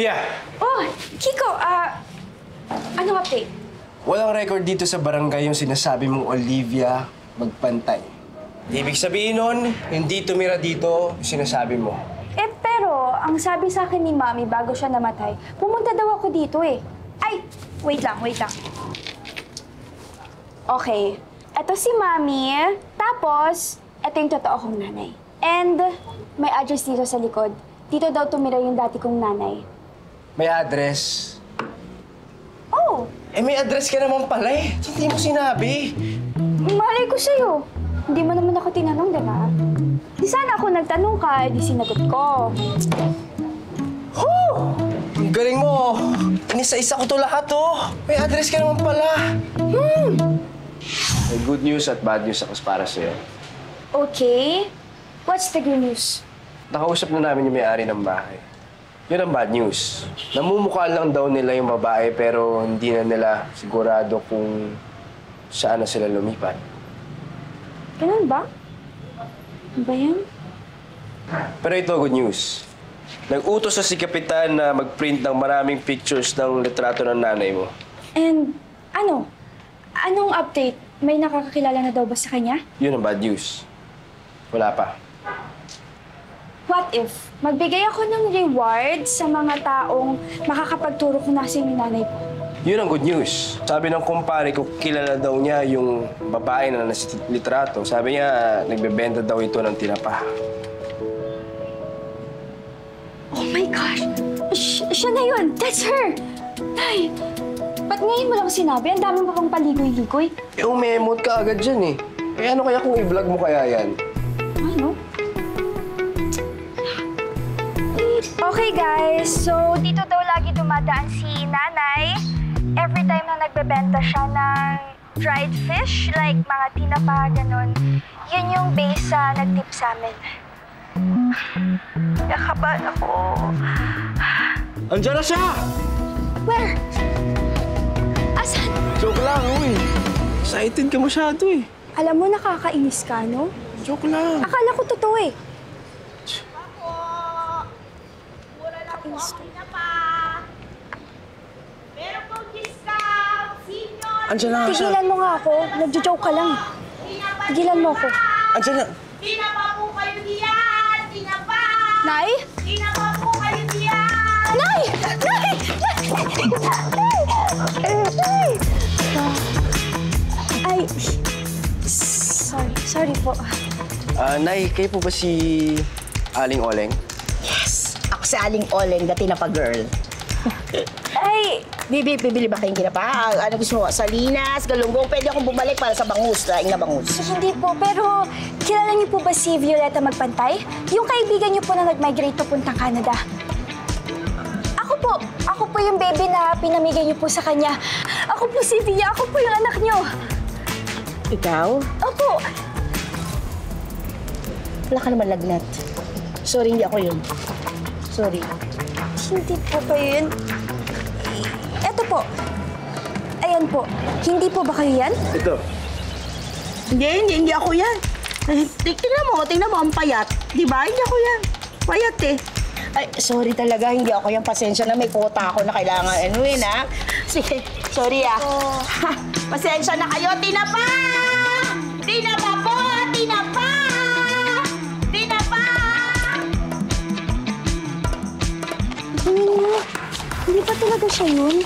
Pia! Oh, Kiko, anong update? Walang record dito sa barangay yung sinasabi mong Olivia magpantay. Ibig sabihin nun, hindi tumira dito yung sinasabi mo. Pero ang sabi sa akin ni Mami bago siya namatay, pumunta daw ako dito eh. Ay, wait lang. Okay, eto si Mami, tapos eto yung totoo kong nanay. And may address dito sa likod. Dito daw tumira yung dati kong nanay. May address. Oh! May address ka naman pala eh. Hindi mo sinabi. Malay ko sa'yo. Hindi mo naman ako tinanong, di ba? Di sana ako nagtanong ka, di sinagot ko. Ang galing mo. Inisa-isa ko to lahat, oh. May address ka naman pala. May good news at bad news ako para sa'yo. Okay. What's the good news? Nakausap na namin yung may-ari ng bahay. Yun ang bad news. Namumukha lang daw nila yung babae pero hindi na nila sigurado kung saan na sila lumipat. Ganun ba? Ano ba yan? Pero ito, good news. Nag-utos sa si Kapitan na mag-print ng maraming pictures ng litrato ng nanay mo. And ano? Anong update? May nakakakilala na daw ba sa kanya? Yun ang bad news. Wala pa. What if magbigay ako ng reward sa mga taong makakapagturo kung nasa yung nanay ko? Yun ang good news. Sabi ng kumpare ko, kilala daw niya yung babae na nasa litrato. Sabi niya, nagbebenta daw ito ng tinapa. Oh my gosh! Siya na yun! That's her! Nay, ba't ngayon mo lang sinabi? Ang dami mo pang paligoy-ligoy. Umemot ka agad dyan eh. Ano kaya kung i-vlog mo kaya yan? Ano? Okay guys, so dito daw lagi dumadaan si nanay. Every time na nagbebenta siya ng dried fish, like mga tinapa, ganun, yun yung base sa nag-tip sa amin. Nakabahan ako. Andiyan na siya! Where? Asan? Joke lang, uy. Excited ka masyado eh. Alam mo, nakakainis ka, no? Joke lang. Akala ko totoo eh. Andiyan na siya. Tigilan mo nga ako. Nagjo-joke ka lang. Tigilan mo ako. Andiyan na. Tinapa po kayo diyan! Tinapa! Nay? Tinapa po kayo diyan! Nay! Nay! Nay! Ay, sorry po. Nay, kayo po ba si Aling Oleng? Yes! Ako si Aling Oleng, the tinapa girl. Ay, Bibili ba kayong kinapa? Ano gusto mo? Salinas, galunggong? Pwede akong bumalik para sa bangus, laing na bangus. hindi po. Pero kilala niyo po ba si Violeta Magpantay? Yung kaibigan niyo po na nag-migrate papuntang Canada. Ako po yung baby na pinamigay niyo po sa kanya. Ako po si Via. Ako po yung anak niyo. Ikaw? Opo. Wala ka naman lagnat. Sorry, hindi ako yun. Sorry. Hindi po kayo yun. Eto po. Ayan po. Hindi po ba kayo yan? Ito. Hindi ako yan. Tingnan mo, ang payat. Di ba? Hindi ako yan. Payat eh. Ay, sorry talaga, hindi ako yan. Pasensya na, may quota ako na kailangan anuin, ha? Sige, sorry ah. Ha, pasensya na kayo, tinapa! Tinapa po! Tinapa! Tinapa! Tingnan mo. Hindi pa talaga siya yun.